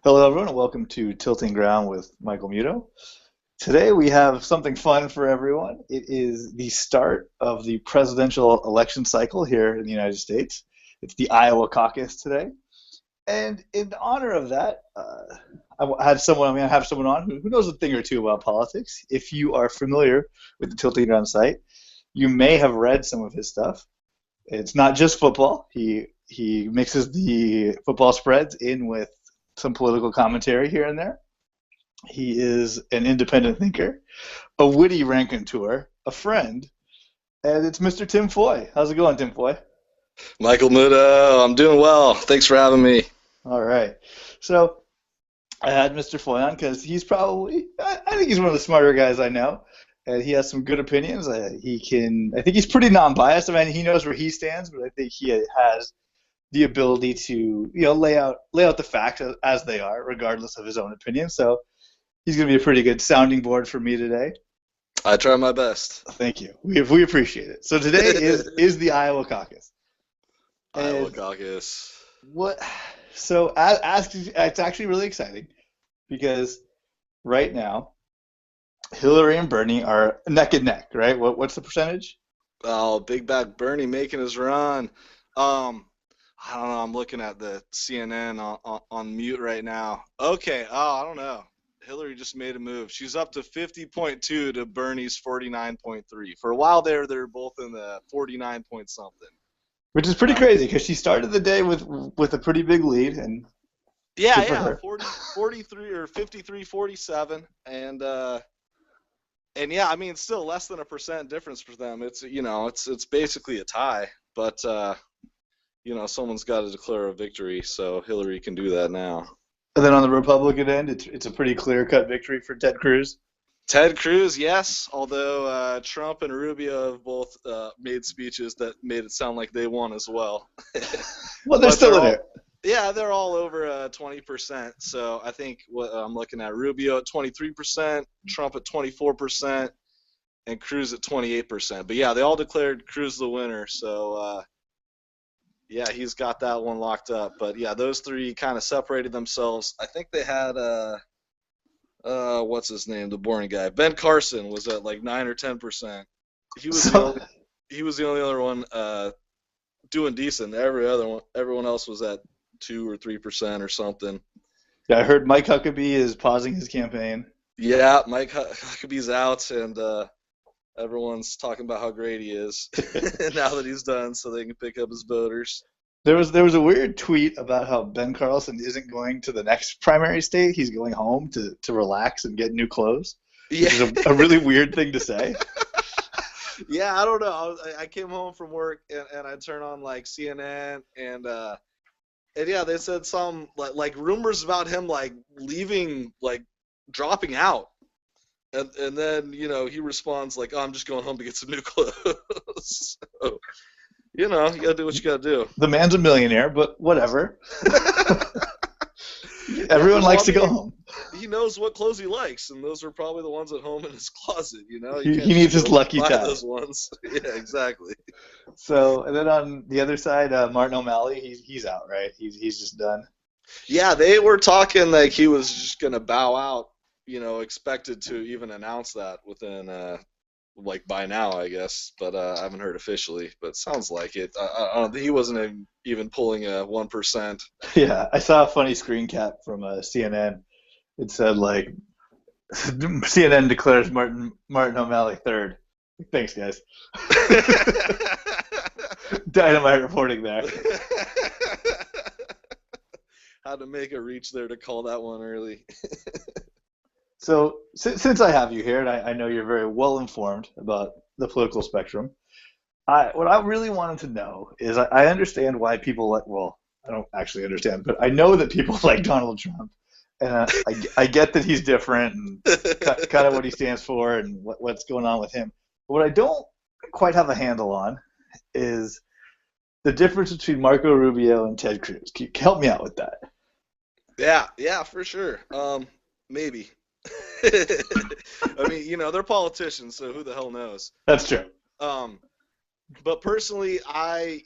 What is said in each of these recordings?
Hello, everyone, and welcome to Tilting Ground with Michael Muto. Today we have something fun for everyone. It is the start of the presidential election cycle here in the United States. It's the Iowa caucus today, and in honor of that, I'm going to have someone on who knows a thing or two about politics. If you are familiar with the Tilting Ground site, you may have read some of his stuff. It's not just football. He mixes the football spreads in with some political commentary here and there. He is an independent thinker, a witty raconteur, a friend, and it's Mr. Tim Foy. How's it going, Tim Foy? Michael Muda, I'm doing well. Thanks for having me. All right. So I had Mr. Foy on because he's probably, I think he's one of the smarter guys I know, and he has some good opinions. I think he's pretty non-biased. I mean, he knows where he stands, but I think he has the ability to, lay out the facts as they are, regardless of his own opinion. So he's going to be a pretty good sounding board for me today. I try my best. Thank you. We appreciate it. So today is the Iowa caucus, Iowa and caucus. what? So it's actually really exciting because right now Hillary and Bernie are neck and neck. Right? What's the percentage? Oh, Big Back Bernie making his run. Um, I don't know. I'm looking at the CNN on mute right now. Okay. Oh, I don't know. Hillary just made a move. She's up to 50.2 to Bernie's 49.3. For a while there, they're both in the 49 point something. Which is pretty Uh, crazy because she started the day with a pretty big lead, and yeah, good for yeah, her. 43 or 53-47, and yeah, I mean, it's still less than a percent difference for them. It's basically a tie, but someone's got to declare a victory, so Hillary can do that now. And then on the Republican end, it's a pretty clear cut victory for Ted Cruz. Ted Cruz, yes, although Trump and Rubio have both made speeches that made it sound like they won as well. Well, they're But still they're in all, there. yeah, they're all over 20%. So I think what I'm looking at, Rubio at 23%, Trump at 24%, and Cruz at 28%. But yeah, they all declared Cruz the winner. So yeah, he's got that one locked up. But yeah, those three kind of separated themselves. I think they had what's his name, the boring guy, Ben Carson was at like 9 or 10%. He was the So only he was the only other one doing decent. Everyone else was at 2 or 3% or something. yeah, I heard Mike Huckabee is pausing his campaign. Yeah, Mike Huckabee's out, and everyone's talking about how great he is now that he's done, so they can pick up his voters. There was a weird tweet about how Ben Carlson isn't going to the next primary state. He's going home to relax and get new clothes, Yeah, which is a really weird thing to say. yeah. I don't know. I came home from work and I turned on like CNN and yeah, they said some like rumors about him like leaving, like dropping out. And then he responds like, "Oh, I'm just going home to get some new clothes." So, you gotta do what you gotta do. The man's a millionaire, but whatever. Yeah, Everyone well, likes I to go mean, home. he knows what clothes he likes, and those are probably the ones at home in his closet. You He can't needs just his go lucky buy tie. those ones. Yeah, exactly. So, and then on the other side, Martin O'Malley, he's out, right? He's just done. Yeah, they were talking like he was just gonna bow out. Expected to even announce that within like by now, I guess, but I haven't heard officially. But sounds like it. I don't think he wasn't even pulling a 1%. Yeah, I saw a funny screen cap from CNN. It said like CNN declares Martin O'Malley third. Thanks, guys. Dynamite reporting there. How to make a reach there to call that one early. So since I have you here, and I know you're very well informed about the political spectrum, what I really wanted to know is I understand why people like, well, I don't actually understand, but I know that people like Donald Trump, and I get that he's different and kind of what he stands for and what's going on with him. But what I don't quite have a handle on is the difference between Marco Rubio and Ted Cruz. Can you help me out with that? Yeah, yeah, for sure. Maybe. I mean, they're politicians, so who the hell knows? That's true. Um, but personally, I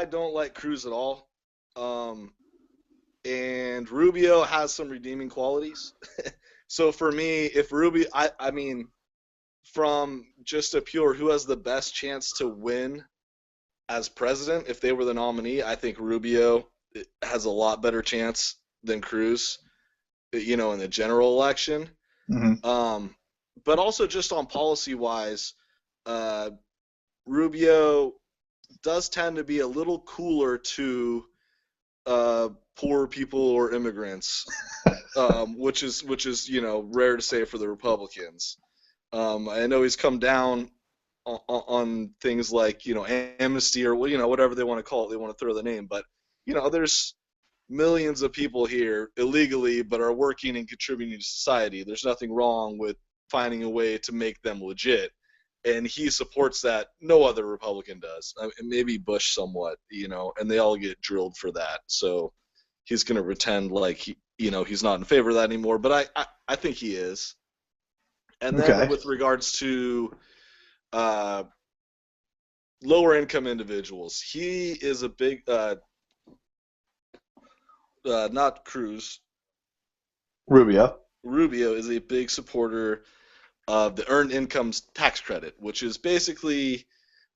don't like Cruz at all. Um, and Rubio has some redeeming qualities. So for me, if Rubio, I mean, from just a pure who has the best chance to win as president, if they were the nominee, I think Rubio has a lot better chance than Cruz, in the general election. Mm-hmm. But also just on policy wise, Rubio does tend to be a little cooler to poor people or immigrants, which is rare to say for the Republicans. I know he's come down on things like amnesty or whatever they want to call it. They want to throw the name, but there's millions of people here illegally but are working and contributing to society. There's nothing wrong with finding a way to make them legit, and he supports that. No other Republican does. I mean, maybe Bush somewhat, and they all get drilled for that. So he's going to pretend like he's not in favor of that anymore. But I think he is. And then with regards to lower income individuals, he is a big not Cruz. Rubio is a big supporter of the earned income tax credit, which is basically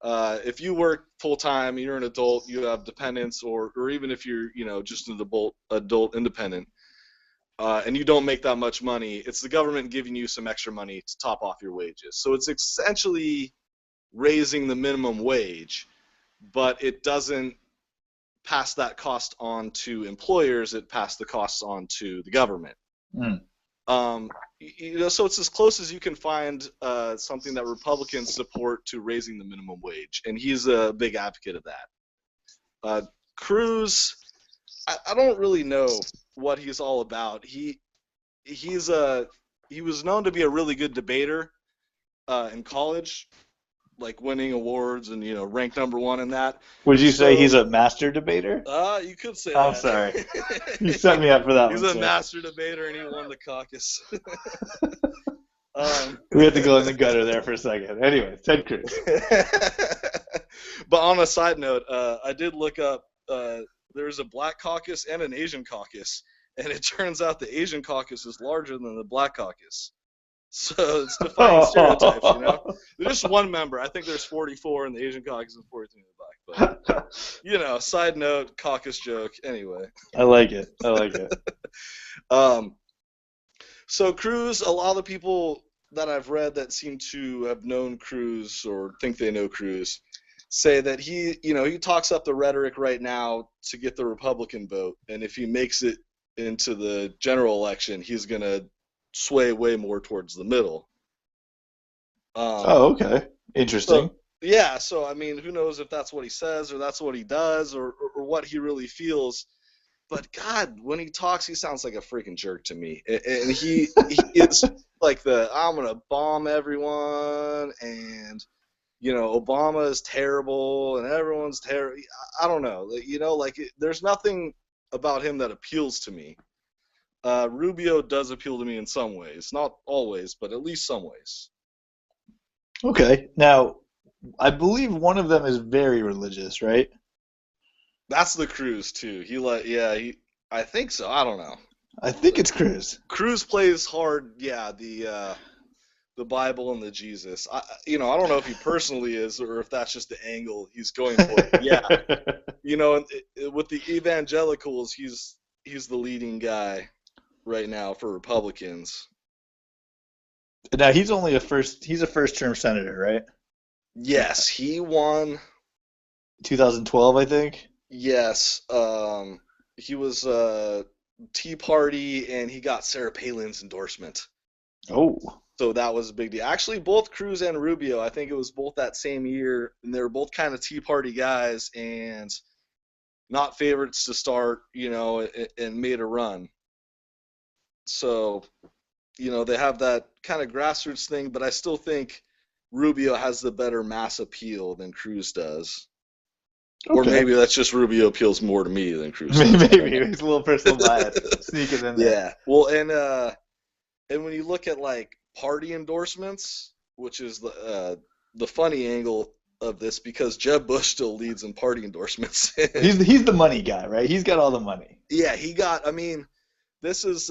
if you work full time, you're an adult, you have dependents, or even if you're just an adult independent, and you don't make that much money, it's the government giving you some extra money to top off your wages. So it's essentially raising the minimum wage, but it doesn't pass that cost on to employers. It passed the costs on to the government. So it's as close as you can find something that Republicans support to raising the minimum wage, and he's a big advocate of that. Cruz, I don't really know what he's all about. He was known to be a really good debater in college, like winning awards and ranked number 1 in that. Would you say he's a master debater? You could say I'm that. Sorry. You set me up for that He's one. He's a master debater, and he won the caucus. We had to go in the gutter there for a second. Anyway, Ted Cruz. But on a side note, I did look up, there's a black caucus and an Asian caucus, and it turns out the Asian caucus is larger than the black caucus. So it's defying stereotypes, There's just one member. I think there's 44 in the Asian caucus and 42 in the black. But, side note, caucus joke. Anyway. I like it. So Cruz, a lot of the people that I've read that seem to have known Cruz or think they know Cruz say that he talks up the rhetoric right now to get the Republican vote. And if he makes it into the general election, he's going to sway way more towards the middle. Okay. Interesting. So I mean, who knows if that's what he says or that's what he does or what he really feels. But God, when he talks, he sounds like a freaking jerk to me. And he is like I'm going to bomb everyone, and Obama is terrible and everyone's terrible. I don't know. There's nothing about him that appeals to me. Rubio does appeal to me in some ways. Not always, but at least some ways. Okay. Now, I believe one of them is very religious, right? That's the Cruz, too. I think so. I don't know. I think it's Cruz. Cruz plays hard, the Bible and the Jesus. I don't know if he personally is or if that's just the angle he's going for. Yeah. With the evangelicals, he's the leading guy right now for Republicans. Now he's a first-term senator, right? Yes, he won 2012, I think. Yes, he was Tea Party, and he got Sarah Palin's endorsement. Oh. So that was a big deal. Actually, both Cruz and Rubio, I think it was both that same year, and they were both kind of Tea Party guys and not favorites to start, and made a run. So, they have that kind of grassroots thing, but I still think Rubio has the better mass appeal than Cruz does. Okay. Or maybe that's just Rubio appeals more to me than Cruz does. Maybe it's a little personal bias sneaking in there. Yeah. Well, and when you look at like party endorsements, which is the funny angle of this, because Jeb Bush still leads in party endorsements. He's the money guy, right? He's got all the money. Yeah, he got. I mean, this is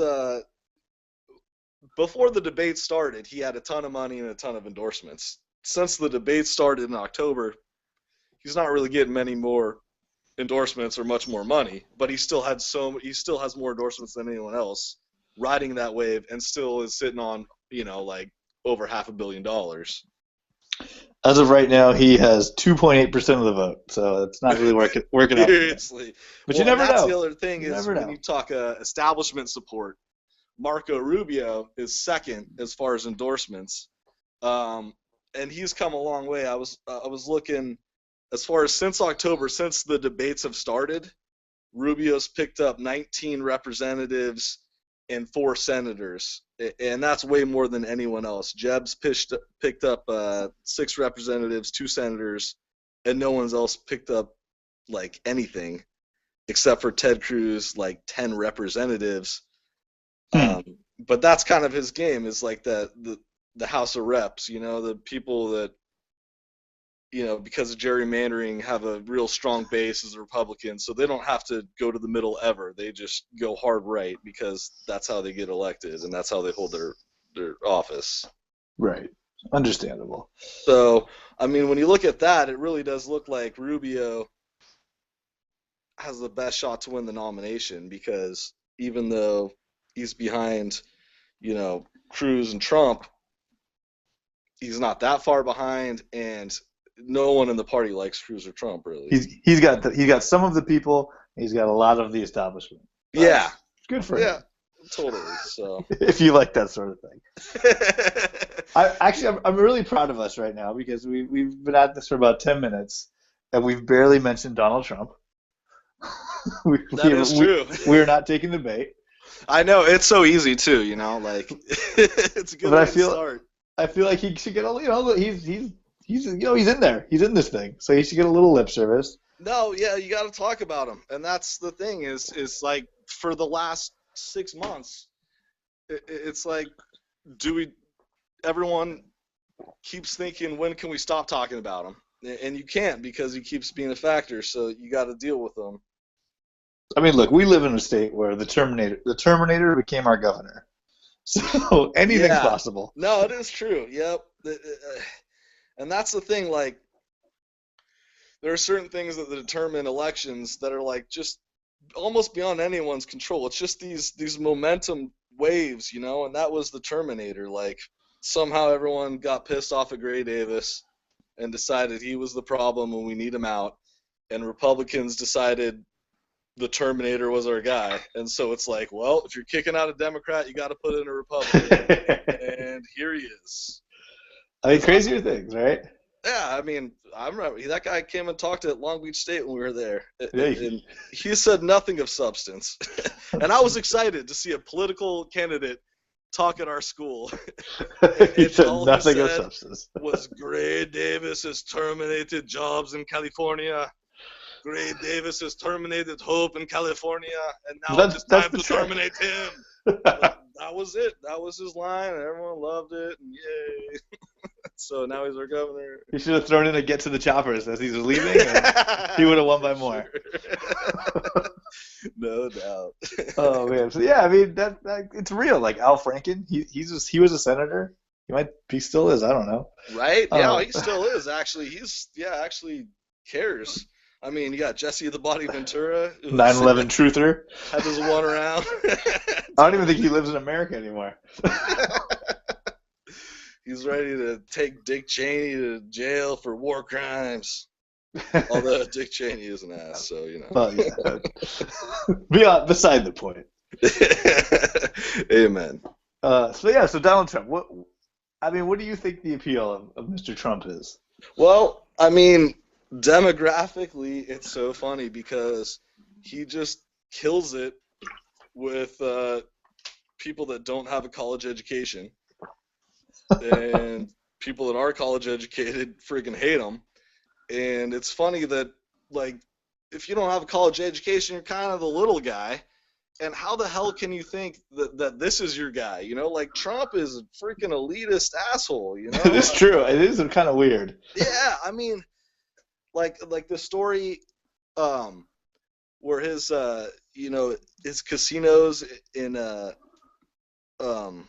before the debate started. He had a ton of money and a ton of endorsements. Since the debate started in October, he's not really getting many more endorsements or much more money, but he still has more endorsements than anyone else riding that wave, and still is sitting on like over $500 million. As of right now, he has 2.8% of the vote, so it's not really working out. Seriously. But Well, you never that's know. The other thing You is never when know. you talk establishment support, Marco Rubio is second as far as endorsements, and he's come a long way. I was looking as far as since October, since the debates have started. Rubio's picked up 19 representatives and 4 senators, and that's way more than anyone else. Jeb's picked up 6 representatives, 2 senators, and no one's else picked up like anything except for Ted Cruz, like 10 representatives. But that's kind of his game, is like the House of Reps, the people that because of gerrymandering, have a real strong base as a Republican, so they don't have to go to the middle ever. They just go hard right because that's how they get elected and that's how they hold their office. Right. Understandable. So, I mean, when you look at that, it really does look like Rubio has the best shot to win the nomination, because even though he's behind, Cruz and Trump, he's not that far behind, and no one in the party likes Cruz or Trump, really. He's got some of the people. He's got a lot of the establishment. Yeah, good for him. Yeah, totally. So if you like that sort of thing, I'm really proud of us right now, because we've been at this for about 10 minutes and we've barely mentioned Donald Trump. That is true. We're not taking the bait. I know, it's so easy too. Like it's a good way to start. I feel like he should get he's in there. He's in this thing, so he should get a little lip service. No, yeah, you got to talk about him, and that's the thing. Is like for the last 6 months, it's like, everyone keeps thinking, when can we stop talking about him? And you can't, because he keeps being a factor. So you got to deal with him. I mean, look, we live in a state where the Terminator became our governor. So anything's possible. No, it is true. Yep. And that's the thing, like, there are certain things that determine elections that are like just almost beyond anyone's control. It's just these momentum waves, and that was the Terminator. Like, somehow everyone got pissed off at Gray Davis and decided he was the problem and we need him out. And Republicans decided the Terminator was our guy. And so it's like, well, if you're kicking out a Democrat, you got to put in a Republican. And here he is. I mean, crazier things, right? Yeah, I mean, I remember that guy came and talked at Long Beach State when we were there. And he said nothing of substance. And I was excited to see a political candidate talk at our school. He said nothing of substance. Was Gray Davis has terminated jobs in California. Gray Davis has terminated hope in California, and now it's time to terminate him. That was it. That was his line, and everyone loved it, and yay. So now he's our governor. He should have thrown in a "get to the choppers" as he was leaving, and he would have won by more. No doubt. Oh man, so yeah, I mean that it's real. Like Al Franken, he was a senator. He still is. I don't know. Right? Yeah, he still is. Actually, actually cares. I mean, you got Jesse the Body Ventura. 9/11 truther. Had this one around. I don't even think he lives in America anymore. He's ready to take Dick Cheney to jail for war crimes. Although Dick Cheney is an ass, so Well, yeah. Beside the point. Amen. So Donald Trump. What do you think the appeal of Mr. Trump is? Well, I mean, demographically, it's so funny because he just kills it with people that don't have a college education, and people that are college educated freaking hate him. And it's funny that, like, if you don't have a college education, you're kind of the little guy. And how the hell can you think that this is your guy? Like, Trump is a freaking elitist asshole. It's true. It is kind of weird. Yeah, I mean, like the story where his his casinos in um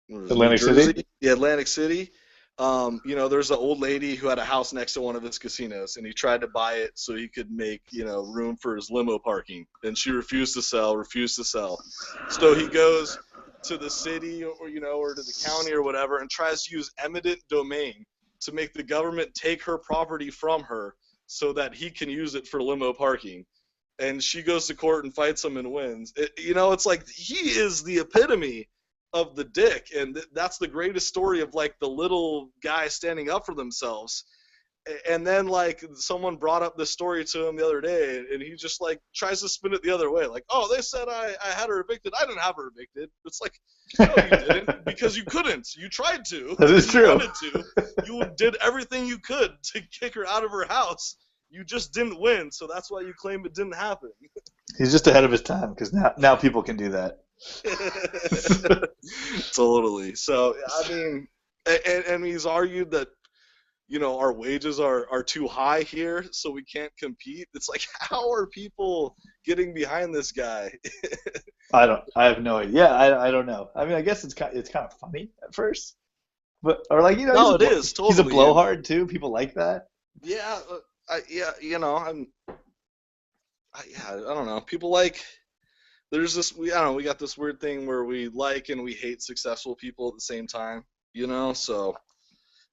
what is it, New Atlantic City. Jersey, yeah, Atlantic City. There's an old lady who had a house next to one of his casinos, and he tried to buy it so he could make, room for his limo parking, and she refused to sell, refused to sell. So he goes to the city, or to the county or whatever, and tries to use eminent domain to make the government take her property from her so that he can use it for limo parking. And she goes to court and fights him and wins. It's like he is the epitome of the dick, and that's the greatest story of like the little guy standing up for themselves. And then like someone brought up this story to him the other day, and he just like tries to spin it the other way, like, oh, they said I had her evicted. I didn't have her evicted. It's like, no, you didn't, because you couldn't. You tried to. That is true. You wanted to. You did everything you could to kick her out of her house. You just didn't win, so that's why you claim it didn't happen. He's just ahead of his time, because now people can do that. Totally. So I mean, and he's argued that our wages are too high here, so we can't compete. It's like, how are people getting behind this guy? I have no idea. Yeah, I don't know. I mean, I guess it's kind of funny at first, but or like no, it is totally. He's a blowhard too. People like that. Yeah, I don't know. People like. There's this. We got this weird thing where we like and we hate successful people at the same time. So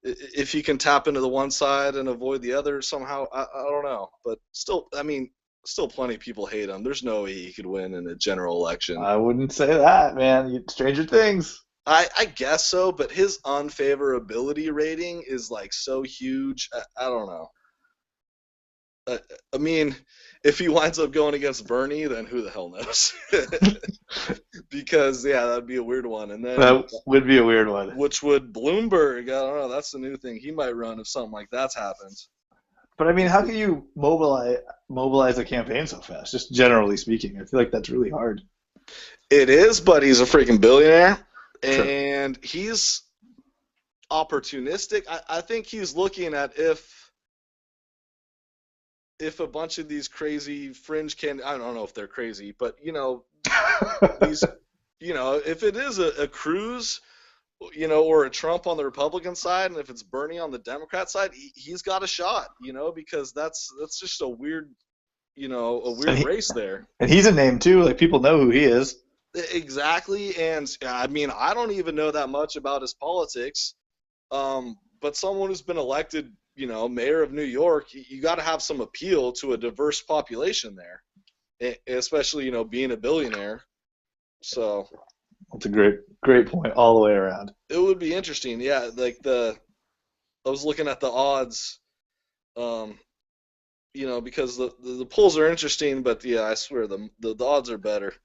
if he can tap into the one side and avoid the other somehow, I don't know. But still, I mean, still plenty of people hate him. There's no way he could win in a general election. I wouldn't say that, man. Stranger things. I guess so, but his unfavorability rating is like so huge. I don't know. I mean, if he winds up going against Bernie, then who the hell knows? Because that'd be a weird one. And then that would be a weird one. Which would Bloomberg? I don't know. That's the new thing he might run if something like that's happened. But I mean, how can you mobilize a campaign so fast? Just generally speaking, I feel like that's really hard. It is, but he's a freaking billionaire, and he's opportunistic. I think he's looking at if a bunch of these crazy fringe I don't know if they're crazy, but these, if it is a Cruz, or a Trump on the Republican side, and if it's Bernie on the Democrat side, he's got a shot, because that's just a weird, race there. And he's a name too, like people know who he is. Exactly, and I mean, I don't even know that much about his politics, but someone who's been elected, mayor of New York, you got to have some appeal to a diverse population there, especially, being a billionaire. So that's a great point all the way around. It would be interesting. Yeah, like I was looking at the odds, because the polls are interesting, but yeah, I swear the odds are better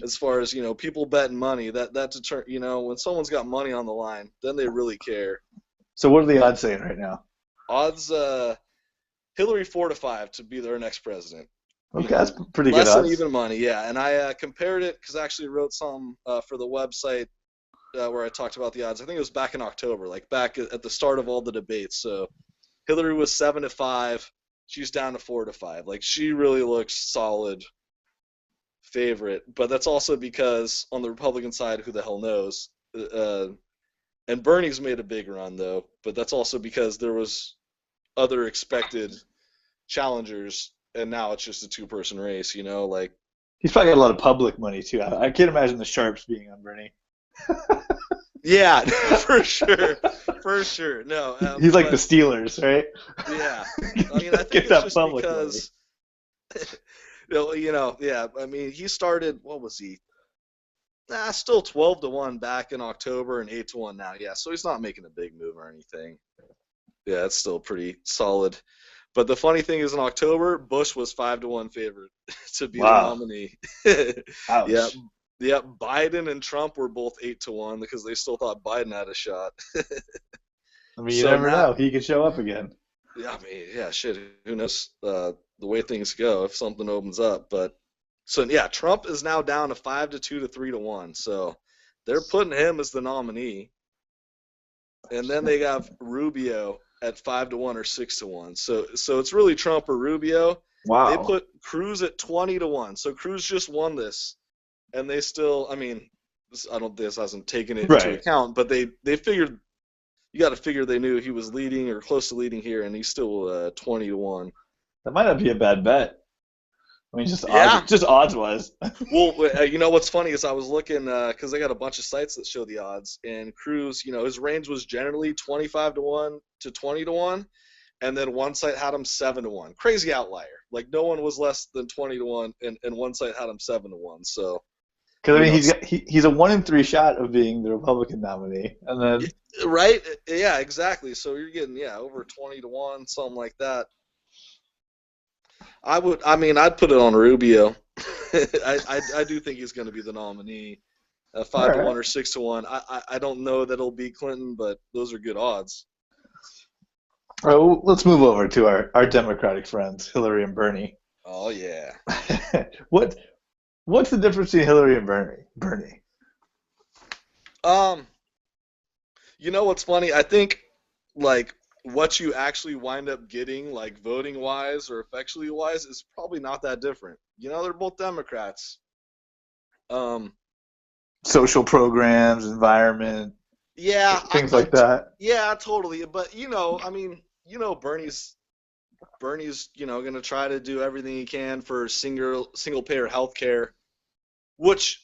as far as, people betting money. That deter, when someone's got money on the line, then they really care. So what are the odds saying right now? Odds, Hillary 4-5 to be their next president. Okay, that's pretty good odds. Less than even money, yeah. And I compared it because I actually wrote some for the website where I talked about the odds. I think it was back in October, like back at the start of all the debates. So Hillary was 7-5. She's down to 4-5. Like, she really looks solid favorite. But that's also because on the Republican side, who the hell knows? And Bernie's made a big run, though. But that's also because there was other expected challengers, and now it's just a two-person race, like. He's probably got a lot of public money, too. I can't imagine the Sharps being on Bernie. Yeah, for sure. For sure. No. He's like the Steelers, right? Yeah. I mean, I think it's just because, yeah, I mean, he started, what was he? Still 12-1 back in October and 8-1 now. Yeah, so he's not making a big move or anything. Yeah, it's still pretty solid. But the funny thing is, in October, Bush was 5-1 favorite to be the nominee. Ouch. Yeah, Biden and Trump were both 8-1 because they still thought Biden had a shot. I mean, you never know. He could show up again. Yeah, I mean, yeah, shit. Who knows the way things go if something opens up. But so yeah, Trump is now down to 5-2 to 3-1. So they're putting him as the nominee. And then they have Rubio at 5-1 or 6-1. So it's really Trump or Rubio. They Wow. put Cruz at 20-1. So Cruz just won this, and they still, I mean, I don't this hasn't taken it into Right. account, but they figured you got to figure they knew he was leading or close to leading here, and he's still 20-1. That might not be a bad bet. I mean, Yeah. just odds wise. Well, you know what's funny is I was looking because they got a bunch of sites that show the odds, and Cruz, his range was generally 25-1 to 20-1, and then one site had him 7-1. Crazy outlier. Like no one was less than 20-1, and one site had him 7-1. So Because I you mean, know, he's a 1 in 3 shot of being the Republican nominee, and then right? Yeah, exactly. So you're getting over 20-1, something like that. I mean, I'd put it on Rubio. I do think he's going to be the nominee. all 5-1 right. or 6-1. I don't know that it'll beat Clinton, but those are good odds. All right, well, let's move over to our Democratic friends, Hillary and Bernie. Oh yeah. what what's the difference between Hillary and Bernie? Um, you know what's funny? I think like what you actually wind up getting, like voting wise or effectually wise, is probably not that different. They're both Democrats. Um, Social programs, environment, yeah, things like that. yeah, totally. But I mean, Bernie's going to try to do everything he can for single payer health care, which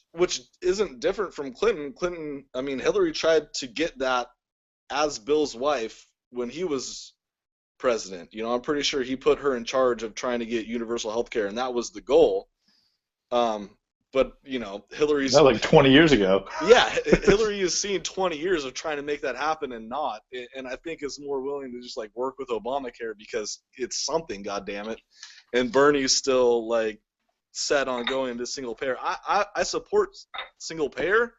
isn't different from Clinton. I mean, Hillary tried to get that as Bill's wife when he was president. I'm pretty sure he put her in charge of trying to get universal health care, and that was the goal. But That Hillary's like 20 years ago. yeah, Hillary has seen 20 years of trying to make that happen and not, and I think is more willing to just like work with Obamacare because it's something, goddamn it. And Bernie's still like set on going to single payer. I support single payer.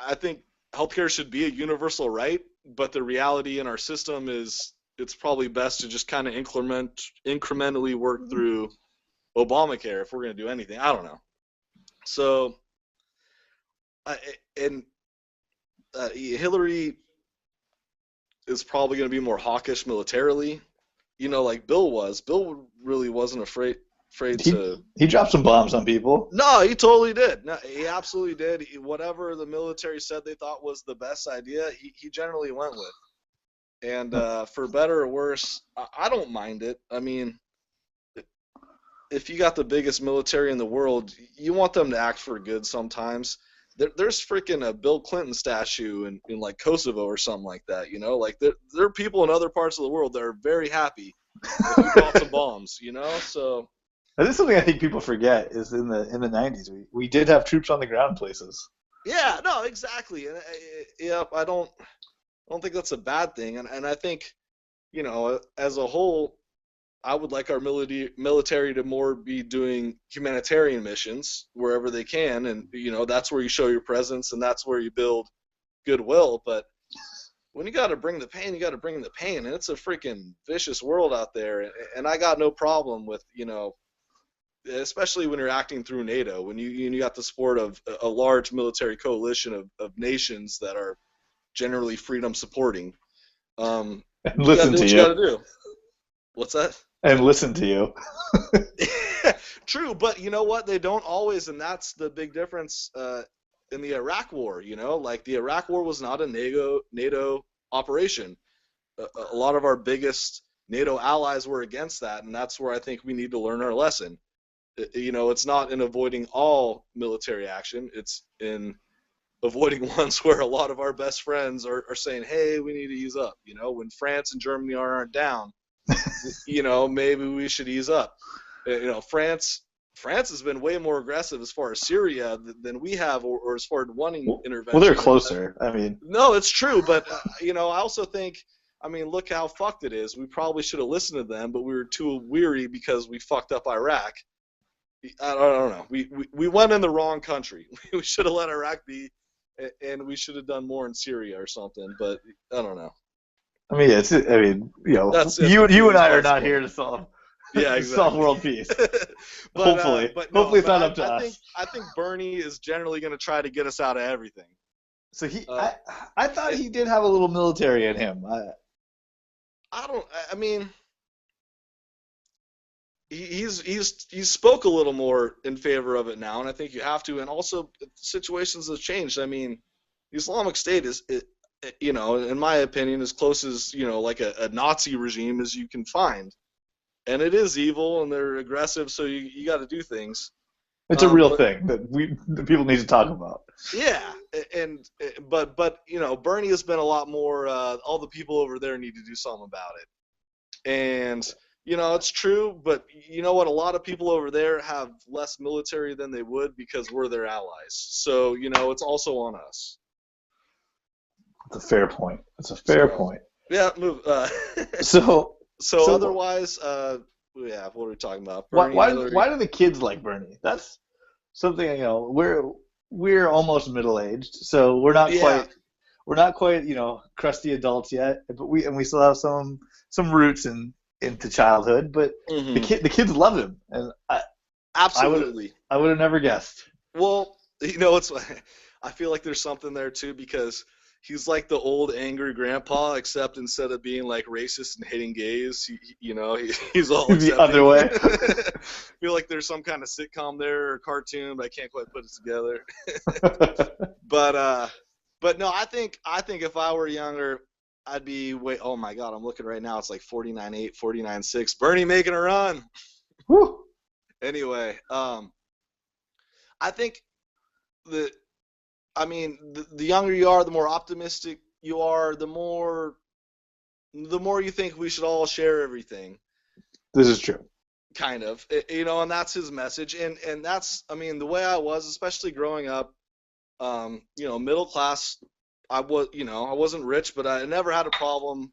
I think healthcare should be a universal right, but the reality in our system is it's probably best to just kind of incrementally work through Obamacare if we're going to do anything. I don't know. So, and Hillary is probably going to be more hawkish militarily, like Bill was. Bill really wasn't afraid to. He dropped some bombs on people. No, he totally did. No, he absolutely did. Whatever the military said they thought was the best idea, he generally went with. And for better or worse, I don't mind it. I mean, if you got the biggest military in the world, you want them to act for good sometimes. There's freaking a Bill Clinton statue in like Kosovo or something like that, Like there are people in other parts of the world that are very happy if you drop some bombs, So This is something I think people forget is in the 90s we did have troops on the ground places. yeah, no, exactly, and I don't think that's a bad thing, and I think as a whole, I would like our military to more be doing humanitarian missions wherever they can, and that's where you show your presence and that's where you build goodwill. But when you got to bring the pain, you got to bring the pain, and it's a freaking vicious world out there. And I got no problem with especially when you're acting through NATO, when you got the support of a large military coalition of nations that are generally freedom supporting. And listen to you you. got to do. What's that? And listen to you. True, but you know what? They don't always, and that's the big difference in the Iraq War. Like the Iraq War was not a NATO operation. A lot of our biggest NATO allies were against that, and that's where I think we need to learn our lesson. It's not in avoiding all military action; it's in avoiding ones where a lot of our best friends are saying, "Hey, we need to ease up." When France and Germany aren't down. Maybe we should ease up. France has been way more aggressive as far as Syria than we have, or as far as wanting intervention. Well, they're closer. I mean, no, it's true, but I also think, look how fucked it is. We probably should have listened to them, but we were too weary because we fucked up Iraq. I don't know. We went in the wrong country. We should have let Iraq be, and we should have done more in Syria or something. But I don't know. I mean, you and I are not here to solve solve world peace. Hopefully, hopefully it's not up to us. I think Bernie is generally going to try to get us out of everything. So I thought he did have a little military in him. I mean, he's spoke a little more in favor of it now, and I think you have to. And also, situations have changed. I mean, the Islamic State is, in my opinion, as close as like a Nazi regime as you can find, and it is evil and they're aggressive, so you got to do things. It's a real thing that people need to talk about. Yeah, but Bernie has been a lot more. All the people over there need to do something about it, and it's true. But you know what? A lot of people over there have less military than they would because we're their allies. So it's also on us. It's a fair point. Point. Yeah, move. So otherwise, yeah, what are we talking about? Bernie, why do the kids like Bernie? That's something we're almost middle aged, so we're not quite crusty adults yet, but we still have some roots into childhood. But the kids love him, and absolutely I would have never guessed. Well, I feel like there's something there too, because he's like the old angry grandpa, except instead of being like racist and hating gays, he's all the other way. I feel like there's some kind of sitcom there or cartoon, but I can't quite put it together. But no, I think if I were younger, I'd be oh my God, I'm looking right now. It's like 49.8, 49.6. Bernie making a run. Woo. Anyway, I think the younger you are, the more optimistic you are, the more you think we should all share everything. This is true. Kind of, and that's his message. And that's, the way I was, especially growing up, middle class, I wasn't rich, but I never had a problem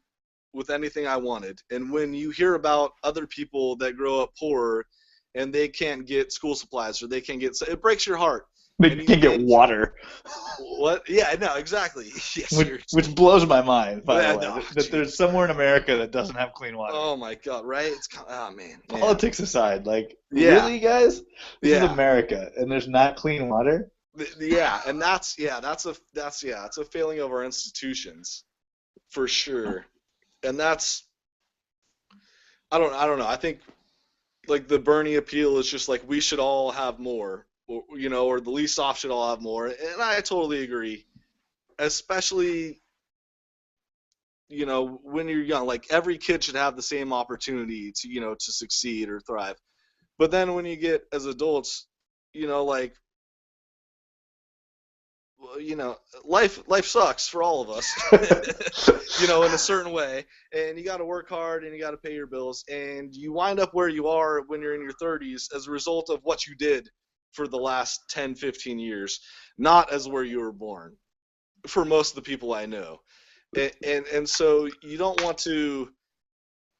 with anything I wanted. And when you hear about other people that grow up poor and they can't get school supplies or they can't get, it breaks your heart. They can't get water. What? Yeah, no, exactly. Yes, which blows my mind, by the way, that there's somewhere in America that doesn't have clean water. Oh my God, right? Oh man. Politics aside, really, guys? This is America, and there's not clean water. Yeah, and that's a failing of our institutions, for sure. And that's, I don't know. I think like the Bernie appeal is just like we should all have more. Or the least off should all have more, and I totally agree. Especially, when you're young, like every kid should have the same opportunity to succeed or thrive. But then when you get as adults, life sucks for all of us, in a certain way, and you got to work hard and you got to pay your bills, and you wind up where you are when you're in your 30s as a result of what you did for the last 10, 15 years, not as where you were born, for most of the people I know. And so you don't want to,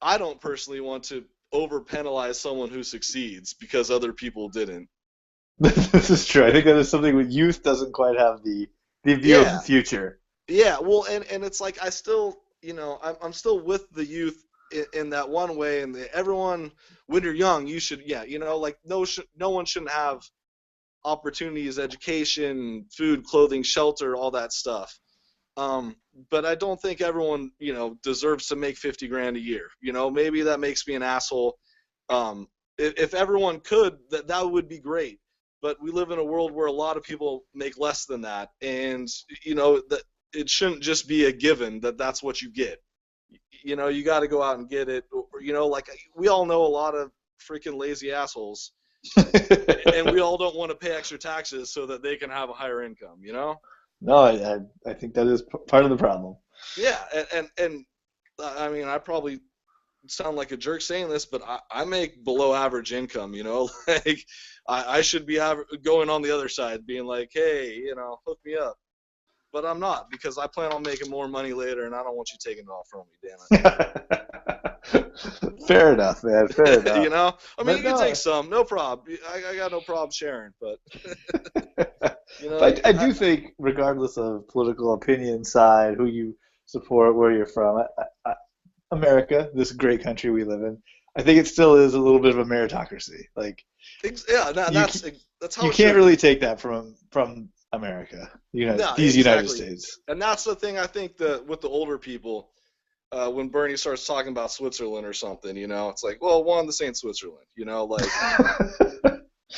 I don't personally want to over-penalize someone who succeeds because other people didn't. This is true. I think that is something with youth doesn't quite have the view of the future. Yeah, well, and it's like I still, I'm still with the youth in that one way, and everyone, when you're young, you should, no one shouldn't have opportunities, education, food, clothing, shelter, all that stuff. But I don't think everyone, deserves to make 50 grand a year. Maybe that makes me an asshole. If everyone could, that would be great. But we live in a world where a lot of people make less than that, and that it shouldn't just be a given that that's what you get. You got to go out and get it. Like we all know a lot of freaking lazy assholes. And we all don't want to pay extra taxes so that they can have a higher income, No, I think that is part of the problem. Yeah, and I probably sound like a jerk saying this, but I make below average income, like I should be going on the other side, being like, hey, hook me up. But I'm not, because I plan on making more money later, and I don't want you taking it all from me, damn it. Fair enough, man. Fair enough. You can take some, no problem. I got no problem sharing, but I do think, regardless of political opinion, side, who you support, where you're from, America, this great country we live in, I think it still is a little bit of a meritocracy. That's how you can't really take that from America, United States. And that's the thing I think with the older people, when Bernie starts talking about Switzerland or something, it's like, well, one, this ain't Switzerland, like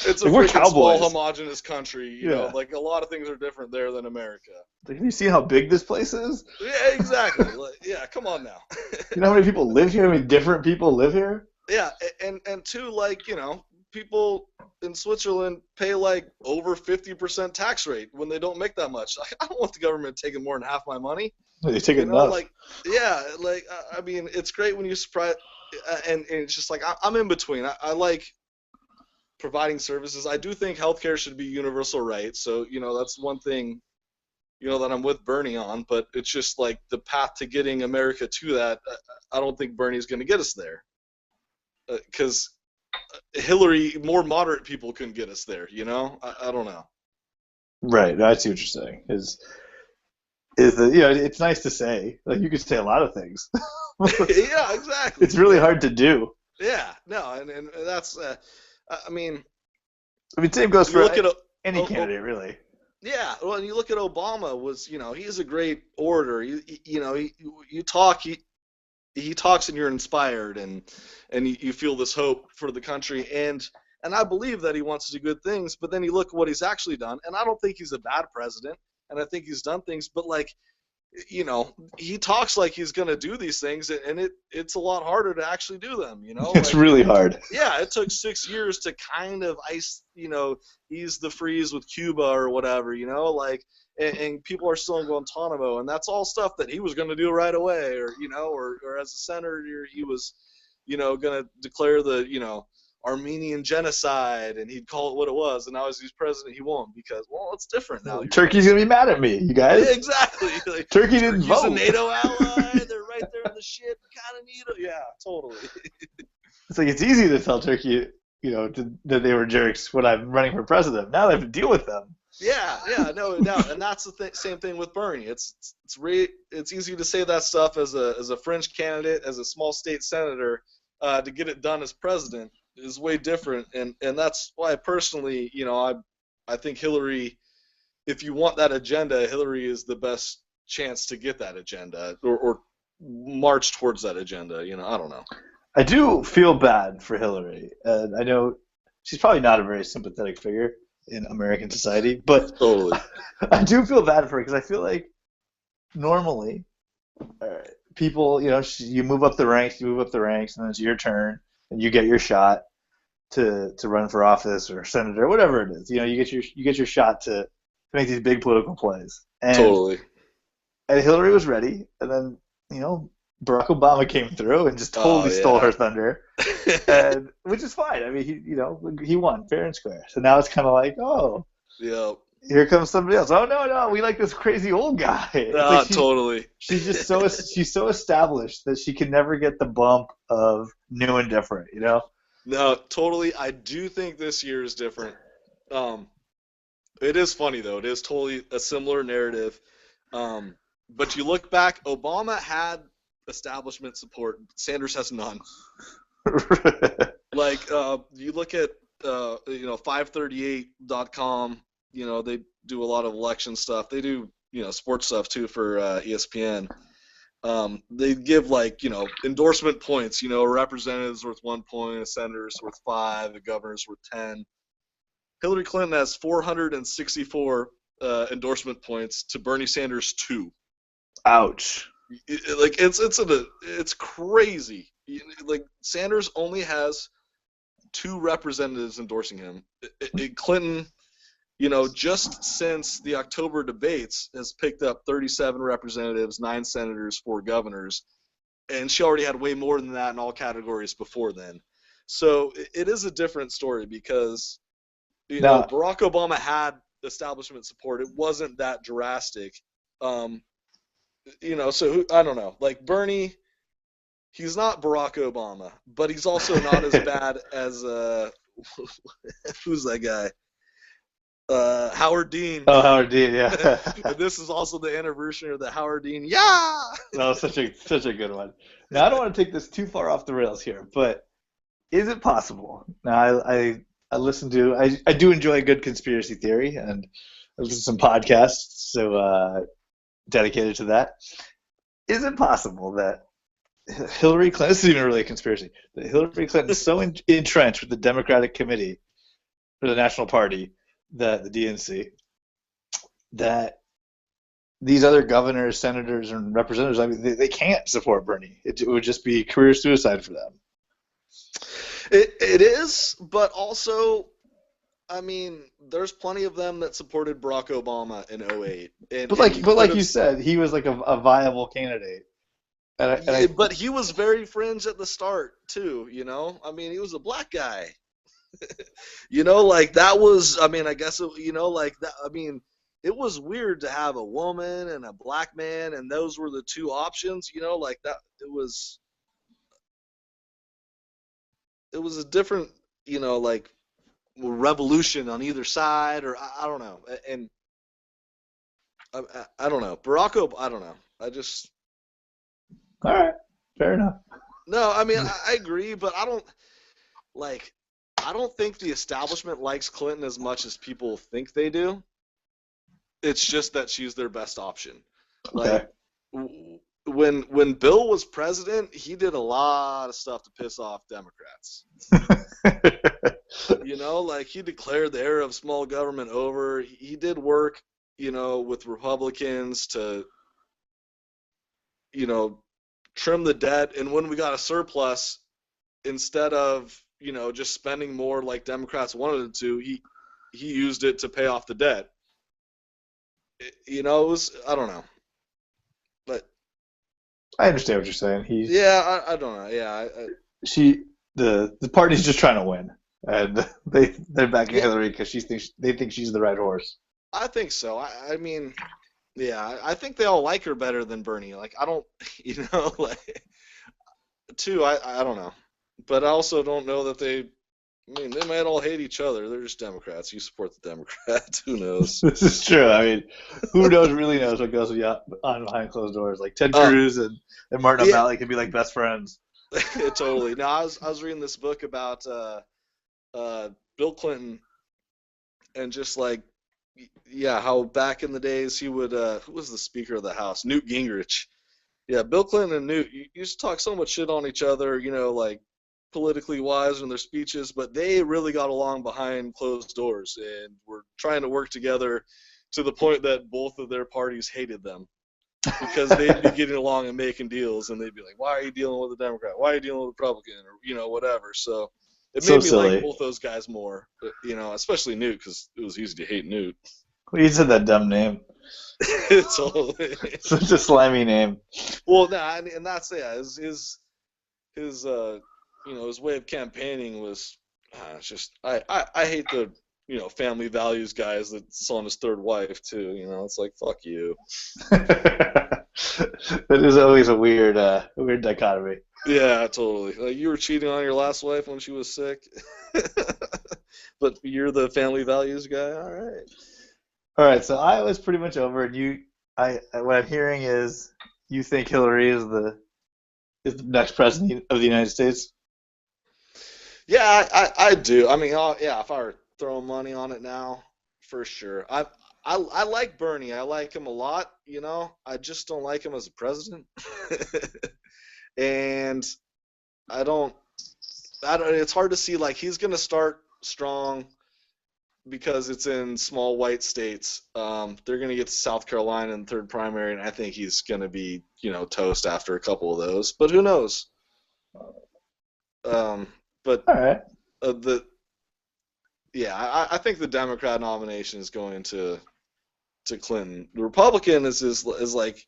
it's a Like, we're freaking small cowboys. homogenous country, Yeah. like a lot of things are different there than America. Like, have you seen how big this place is? Yeah, exactly. Like, yeah, come on now. You know how many people live here? How many different people live here? Yeah, and two, like, people in Switzerland pay like over 50% tax rate when they don't make that much. I don't want the government taking more than half my money. They take enough. Like, yeah, like, I mean, it's great when you surprise, and it's just like, I'm in between. I like providing services. I do think healthcare should be universal right. So, that's one thing, that I'm with Bernie on, but it's just like the path to getting America to that. I don't think Bernie's going to get us there. Because Hillary, more moderate people couldn't get us there, I don't know. Right. I see what you're saying. Is that, it's nice to say. Like, you could say a lot of things. Yeah, exactly. It's really hard to do. Yeah, no, and that's, I mean, same goes for any any candidate, really. Yeah, well, and you look at Obama, he's a great orator. You talk, he talks and you're inspired, and you feel this hope for the country, and I believe that he wants to do good things, but then you look at what he's actually done, and I don't think he's a bad president, and I think he's done things, but like, he talks like he's going to do these things, and it's a lot harder to actually do them, It's really hard. Yeah, it took 6 years to kind of ease the freeze with Cuba or whatever, like, and people are still in Guantanamo, and that's all stuff that he was going to do right away, or, or as a senator, he was, going to declare the, Armenian genocide, and he'd call it what it was, and now as he's president, he won't, because, well, it's different now. Turkey's going to be mad at me, you guys. Yeah, exactly. Like, Turkey didn't vote. He's a NATO ally. They're right there in the shit. Kind of need it. Yeah, totally. It's like, it's easy to tell Turkey, that they were jerks when I'm running for president. Now I have to deal with them. Yeah, no, and that's the same thing with Bernie. It's easy to say that stuff as a fringe candidate, as a small state senator, to get it done as president is way different, and that's why personally, I think Hillary, if you want that agenda, Hillary is the best chance to get that agenda or march towards that agenda. I don't know. I do feel bad for Hillary, and I know she's probably not a very sympathetic figure in American society, but totally. I do feel bad for her because I feel like normally people, you move up the ranks, and then it's your turn, and you get your shot to run for office or senator, whatever it is. You get your shot to make these big political plays. And, totally. And Hillary was ready, and then Barack Obama came through and just totally stole her thunder, and which is fine. I mean, he won fair and square. So now it's kind of like, oh, yeah, here comes somebody else. Oh no, we like this crazy old guy. Totally. She's just she's so established that she can never get the bump of new and different. No, totally. I do think this year is different. It is funny though. It is totally a similar narrative. But you look back, Obama had establishment support. Sanders has none. Like, you look at 538.com. They do a lot of election stuff. They do sports stuff too for ESPN. They give endorsement points. A representative's worth 1 point, a senator's worth 5, a governor's worth 10. Hillary Clinton has 464 endorsement points to Bernie Sanders 2. Ouch. It's crazy. Like, Sanders only has 2 representatives endorsing him. Clinton, just since the October debates, has picked up 37 representatives, 9 senators, 4 governors, and she already had way more than that in all categories before then. So it is a different story because Barack Obama had establishment support. It wasn't that drastic. So I don't know. Like, Bernie, he's not Barack Obama, but he's also not as bad as who's that guy? Howard Dean. Oh, Howard Dean, yeah. And this is also the anniversary of the Howard Dean. Yeah. That was such a good one. Now, I don't want to take this too far off the rails here, but is it possible? Now, I listen to, I do enjoy a good conspiracy theory, and I listen to some podcasts, so dedicated to that. Is it possible that Hillary Clinton. This is even really a conspiracy. That Hillary Clinton's so entrenched with the Democratic Committee for the National Party, that the DNC, that these other governors, senators, and representatives, I mean, they can't support Bernie. It would just be career suicide for them. It is, but also, I mean, there's plenty of them that supported Barack Obama in '08, But and you could like have. you said, he was like a viable candidate. Yeah, but he was very fringe at the start too. I mean, he was a black guy. Like that was. I mean, I guess like that. I mean, it was weird to have a woman and a black man, and those were the two options. Like that. It was a different. Like revolution on either side, or I don't know. And I don't know. Barack Obama. I don't know. I just. All right, fair enough. No, I mean, I agree, but I don't like. I don't think the establishment likes Clinton as much as people think they do. It's just that she's their best option. Okay. Like when Bill was president, he did a lot of stuff to piss off Democrats. Like he declared the era of small government over. He did work, with Republicans to, trim the debt. And when we got a surplus, instead of just spending more like Democrats wanted it to, he used it to pay off the debt. It was, I don't know, but I understand what you're saying. yeah, I don't know. Yeah, the party's just trying to win, and they're backing yeah, Hillary because they think she's the right horse. I think so. I mean, yeah, I think they all like her better than Bernie. Like I don't, like too. I don't know, but I also don't know that they. I mean, they might all hate each other. They're just Democrats. You support the Democrats. Who knows? This is true. I mean, who really knows what goes on behind closed doors? Like Ted Cruz and Martin Yeah, O'Malley can be like best friends. totally. No, I was reading this book about Bill Clinton and just like yeah, how back in the days he would who was the Speaker of the House? Newt Gingrich. Yeah, Bill Clinton and Newt used to talk so much shit on each other, like politically wise in their speeches, but they really got along behind closed doors and were trying to work together to the point that both of their parties hated them because they'd be getting along and making deals, and they'd be like, "Why are you dealing with a Democrat? Why are you dealing with a Republican?" Or whatever. So it So made me like silly. both those guys more, especially Newt because it was easy to hate Newt. Well, you said that dumb name. Totally. Such a slimy name. Well, no, and that's yeah, his his way of campaigning was it's just I hate the family values guys that's on his third wife too. It's like fuck you. That is always a weird dichotomy. Yeah, totally. Like you were cheating on your last wife when she was sick, but you're the family values guy. All right. All right, so Iowa's pretty much over, and what I'm hearing is you think Hillary is the next president of the United States. Yeah, I do. I mean, yeah, if I were throwing money on it now, for sure. I like Bernie. I like him a lot. I just don't like him as a president. And I don't. It's hard to see like he's gonna start strong because it's in small white states. They're gonna get to South Carolina in the third primary, and I think he's gonna be toast after a couple of those. But who knows? Um, but All right. the yeah, I think the Democrat nomination is going to Clinton. The Republican is like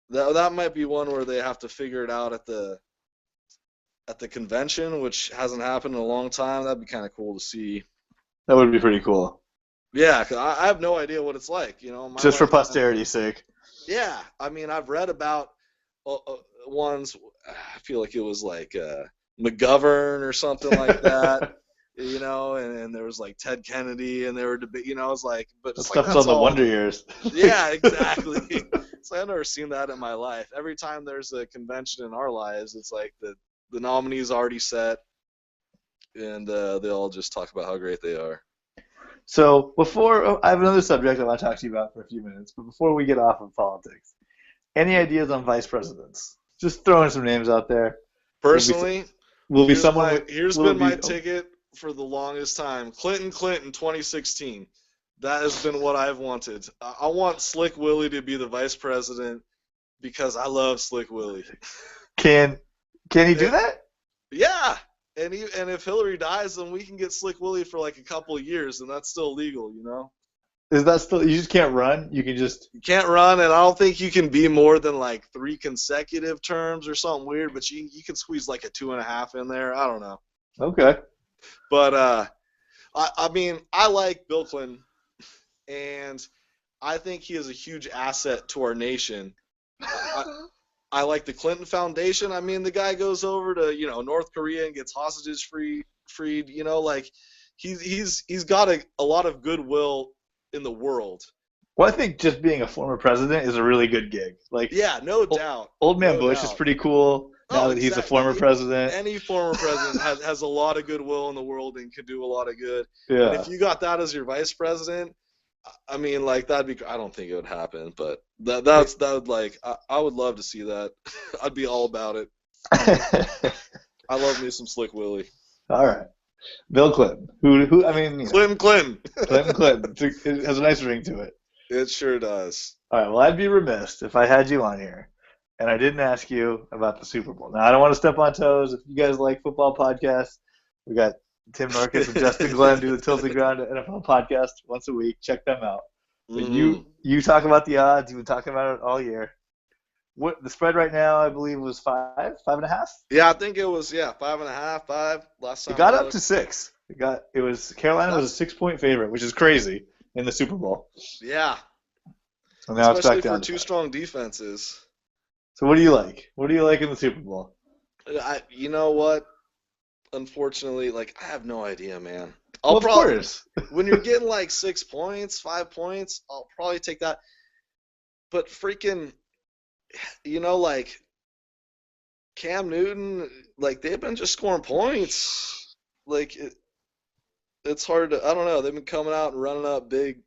that might be one where they have to figure it out at the convention, which hasn't happened in a long time. That'd be kind of cool to see. That would be pretty cool. Yeah, 'cause I have no idea what it's like. My Just for wife and I. posterity's sake. Yeah, I mean, I've read about ones. I feel like it was like McGovern or something like that. And there was like Ted Kennedy, and they were debate. I was like, but That it's like stuff's on that's the all. Wonder Years. Yeah, exactly. So I've never seen that in my life. Every time there's a convention in our lives, it's like the nominee's already set, and they all just talk about how great they are. So I have another subject I want to talk to you about for a few minutes, but before we get off of politics, any ideas on vice presidents? Just throwing some names out there. Personally, Will be someone. Here's been my ticket for the longest time. Clinton 2016. That has been what I've wanted. I want Slick Willie to be the vice president because I love Slick Willie. Can he do that? Yeah. And if Hillary dies, then we can get Slick Willie for like a couple of years, and that's still legal, you know? Is that still? You just can't run. You can't run, and I don't think you can be more than like 3 consecutive terms or something weird. But you can squeeze like a 2.5 in there. I don't know. Okay. But I mean, I like Bill Clinton, and I think he is a huge asset to our nation. I like the Clinton Foundation. I mean, the guy goes over to North Korea and gets hostages freed. You know, like he's got a lot of goodwill in the world. Well, I think just being a former president is a really good gig. Like, yeah, no doubt. Old man Bush is pretty cool now that he's a former president. Any former president has a lot of goodwill in the world and could do a lot of good. Yeah. And if you got that as your vice president, I mean, like that'd be. I don't think it would happen, but that would like. I would love to see that. I'd be all about it. I love me some Slick Willie. All right. Bill Clinton, who I mean, Clinton. It has a nice ring to it. It sure does. All right, well, I'd be remiss if I had you on here and I didn't ask you about the Super Bowl. Now, I don't want to step on toes. If you guys like football podcasts, we got Tim Norkus and Justin Glenn do the Tilting Ground NFL podcast once a week. Check them out. But you talk about the odds. You've been talking about it all year. What the spread right now, I believe, was 5.5. Yeah, I think it was 5.5, 5 last time. It got up to 6. Carolina was a 6-point favorite, which is crazy in the Super Bowl. Yeah. So now especially it's back down for 2 strong defenses. So what do you like? What do you like in the Super Bowl? You know what? Unfortunately, like I have no idea, man. Of course. When you're getting like 6 points, 5 points, I'll probably take that. But freaking, like Cam Newton, like they've been just scoring points. Like it's hard to. I don't know. They've been coming out and running up big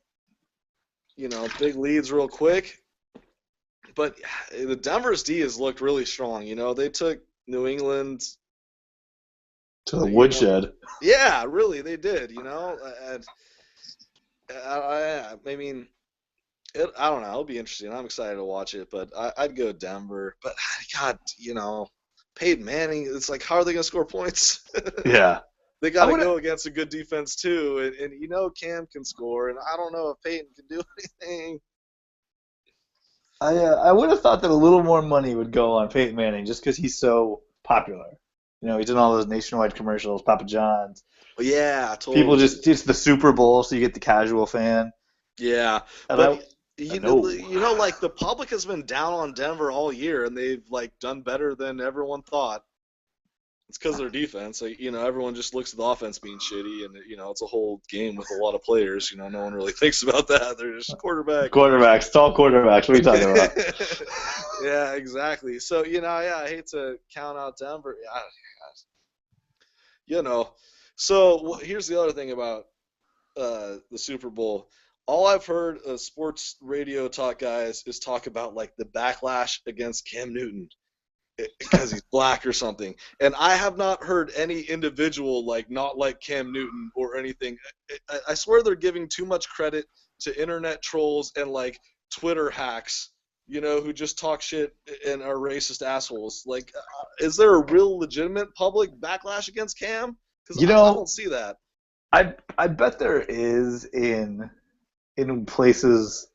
leads real quick. But the Denver's D has looked really strong. They took New England to the woodshed. Yeah, really, they did. And I mean, I don't know. It'll be interesting. I'm excited to watch it, but I'd go Denver. But God, Peyton Manning. It's like, how are they going to score points? Yeah. They got to go against a good defense too, and Cam can score, and I don't know if Peyton can do anything. I would have thought that a little more money would go on Peyton Manning just because he's so popular. He's in all those nationwide commercials, Papa John's. Yeah, totally. People it's the Super Bowl, so you get the casual fan. Yeah, but like the public has been down on Denver all year, and they've like done better than everyone thought. It's because of their defense. Everyone just looks at the offense being shitty, and it's a whole game with a lot of players. No one really thinks about that. They're just quarterbacks, tall quarterbacks. What are you talking about? Yeah, exactly. So I hate to count out Denver. So here's the other thing about the Super Bowl. All I've heard of sports radio talk guys is talk about like the backlash against Cam Newton because he's black or something. And I have not heard any individual not like Cam Newton or anything. I swear they're giving too much credit to internet trolls and like Twitter hacks, who just talk shit and are racist assholes. Like, is there a real legitimate public backlash against Cam? Because I don't see that. I bet there is in places,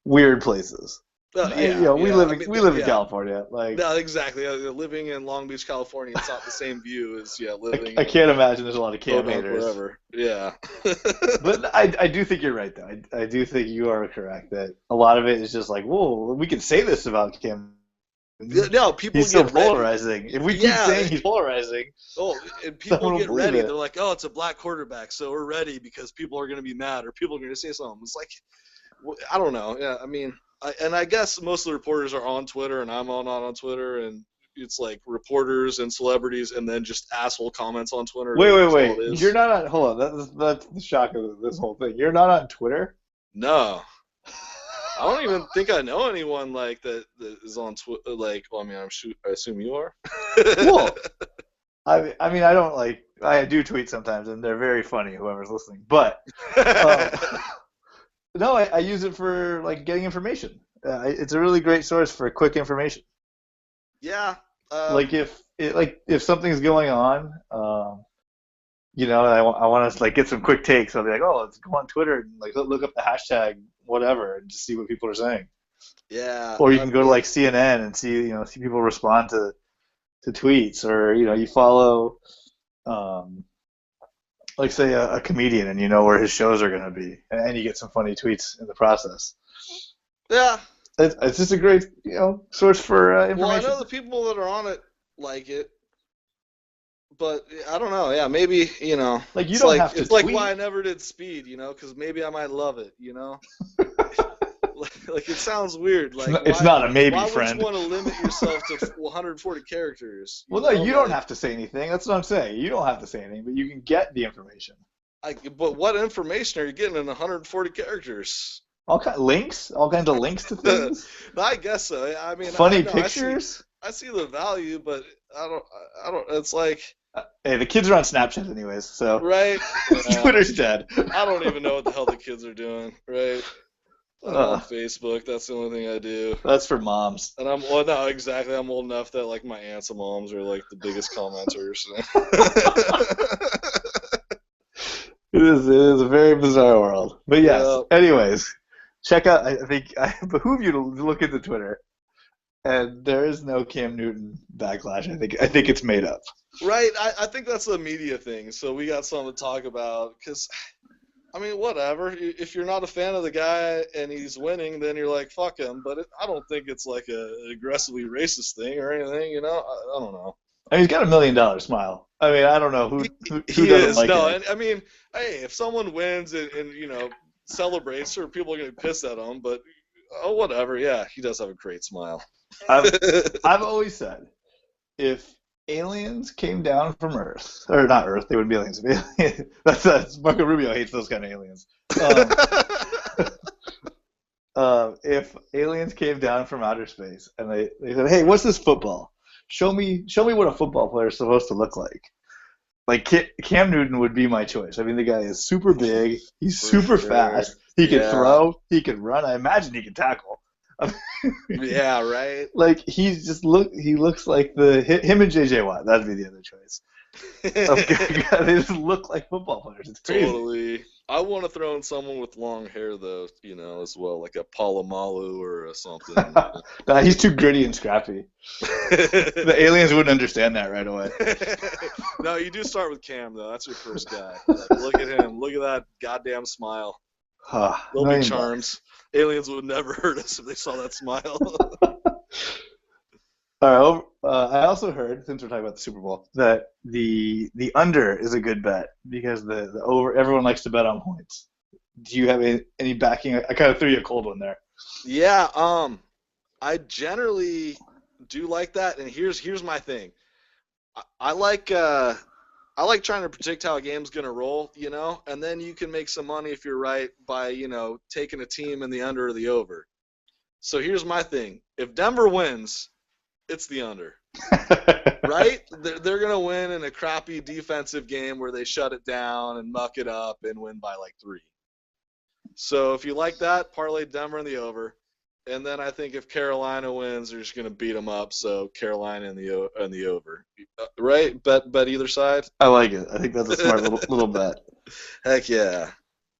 weird places. We live in California. No, exactly. Living in Long Beach, California, it's not the same view as living. I can't imagine there's a lot of Cam haters. Wherever. Yeah. But I do think you're right, though. I do think you are correct that a lot of it is just like, whoa, we can say this about Cam. No, people he's so polarizing. If we keep saying he's polarizing, and people get ready. They're like, oh, it's a black quarterback, so we're ready because people are going to be mad or people are going to say something. It's like, I don't know. Yeah, I mean. I guess most of the reporters are on Twitter, and I'm not on Twitter, and it's like reporters and celebrities, and then just asshole comments on Twitter. Wait. You're not on. Hold on. That's the shock of this whole thing. You're not on Twitter? No. I don't even think I know anyone like that is on Twitter. Like, well, I mean, I assume you are. Well, I mean, I don't like. I do tweet sometimes, and they're very funny. Whoever's listening, but um, no, I use it for like getting information. It's a really great source for quick information. Yeah. Like if something's going on, and I want to like get some quick takes. I'll be like, oh, let's go on Twitter and like look up the hashtag whatever and just see what people are saying. Yeah. Or you I can go to mean, like CNN and see people respond to tweets, or you follow like say a comedian and you know where his shows are going to be, and you get some funny tweets in the process. yeah. It's just a great source for Well, I information. know the people that are on it like it, but I don't know. Yeah, maybe Like you it's don't like have to it's like why I tweet. never did speed, because maybe I might love it. Like it sounds weird. Like It's why not a maybe, why would you friend. want to limit yourself to 140 characters? Well, no, you don't Like have to say anything. That's what I'm saying. You don't have to say anything, but you can get the information. but what information are you getting in 140 characters? All kinds of links to things, I guess so. I mean, I funny know pictures. I see the value, but I don't. It's like Hey, the kids are on Snapchat anyways, so right. Yeah, Twitter's dead. I don't even know what the hell the kids are doing. Right. I'm on Uh, Facebook. That's the only thing I do. that's for moms. And well, no, exactly. I'm old enough that like my aunts and moms are like the biggest commenters. It is a very bizarre world. But yes, Yeah. anyways, check out. I think I behoove you to look into Twitter, and there is no Cam Newton backlash. I think it's made up. Right. I think that's a media thing. So we got something to talk about because. I mean, whatever. If you're not a fan of the guy and he's winning, then you're like, fuck him. But I don't think it's like an aggressively racist thing or anything, I don't know. I mean, he's got $1 million smile. I mean, I don't know who He doesn't is. like No, it. and I mean, hey, if someone wins and celebrates, sure, people are going to be pissed at him, but whatever. Yeah, he does have a great smile. I've always said if aliens came down from Earth, or not Earth, they wouldn't be aliens. That's Marco Rubio hates those kind of aliens. Um, if aliens came down from outer space and they said, "Hey, what's this football? Show me what a football player is supposed to look like." Like Cam Newton would be my choice. I mean, the guy is super big. He's For super sure. fast. He can Yeah. throw. He can run. I imagine he can tackle. Yeah, right. Like he looks like him and JJ Watt. That'd be the other choice. They just look like football players. It's crazy. Totally. I want to throw in someone with long hair though, as well, like a Palomalu or something. Nah, he's too gritty and scrappy. The aliens wouldn't understand that right away. No, you do start with Cam though. That's your first guy. Like, look at him. Look at that goddamn smile. They'll be charms. Aliens would never hurt us if they saw that smile. All right. I also heard, since we're talking about the Super Bowl, that the under is a good bet because the over, everyone likes to bet on points. Do you have any backing? I kind of threw you a cold one there. Yeah. I generally do like that, and here's my thing. I like trying to predict how a game's gonna roll, and then you can make some money if you're right by taking a team in the under or the over. So here's my thing: if Denver wins, it's the under, right? They're gonna win in a crappy defensive game where they shut it down and muck it up and win by like 3. So if you like that, parlay Denver in the over. And then I think if Carolina wins, they're just going to beat them up. So Carolina in the over, right? Bet either side. I like it. I think that's a smart little bet. Heck yeah!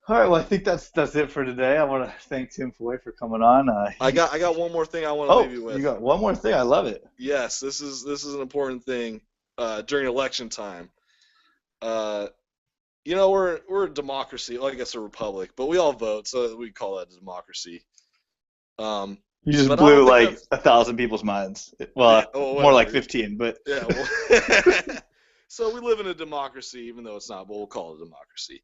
All right. Well, I think that's it for today. I want to thank Tim Foy for coming on. I got one more thing I want to leave you with. You got one more thing. I love it. Yes, this is an important thing during election time. We're a democracy. Well, I guess a republic, but we all vote, so we call that a democracy. You just blew like 1,000 people's minds. Well, more like 15, but yeah. Well, so we live in a democracy, even though it's not, but we'll call it a democracy.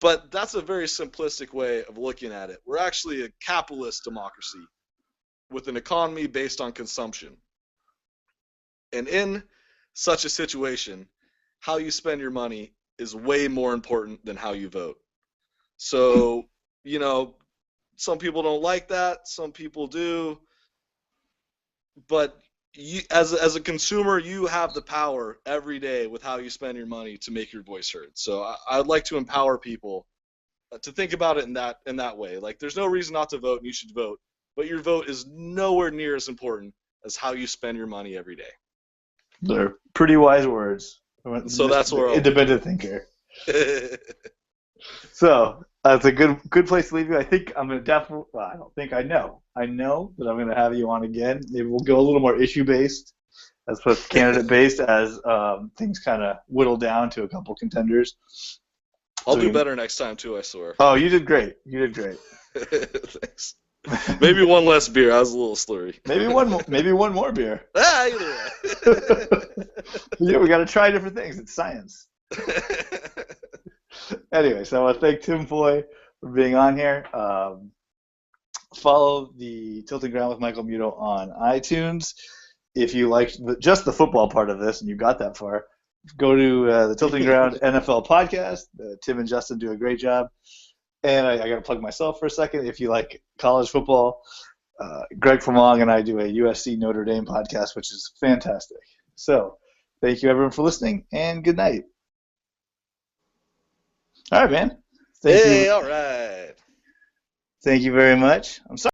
But that's a very simplistic way of looking at it. We're actually a capitalist democracy with an economy based on consumption. And in such a situation, how you spend your money is way more important than how you vote. So, Some people don't like that. Some people do. But you, as a consumer, you have the power every day with how you spend your money to make your voice heard. So I'd like to empower people to think about it in that way. Like, there's no reason not to vote, and you should vote. But your vote is nowhere near as important as how you spend your money every day. They're pretty wise words. So that's where independent thinker. So that's a good place to leave you. I think I'm gonna definitely. Well, I don't think I know. I know that I'm gonna have you on again. Maybe we'll go a little more issue based as opposed to candidate based as things kind of whittle down to a couple contenders. I'll do better next time too, I swear. Oh, you did great. You did great. Thanks. Maybe one less beer. I was a little slurry. Maybe one more beer. Either way. Yeah, we got to try different things. It's science. Anyway, so I want to thank Tim Foy for being on here. Follow the Tilting Ground with Michael Muto on iTunes. If you liked just the football part of this and you got that far, go to the Tilting Ground NFL podcast. Tim and Justin do a great job. And I got to plug myself for a second. If you like college football, Greg Famong and I do a USC Notre Dame podcast, which is fantastic. So thank you, everyone, for listening, and good night. All right, man. Thank you. All right. Thank you very much. I'm sorry.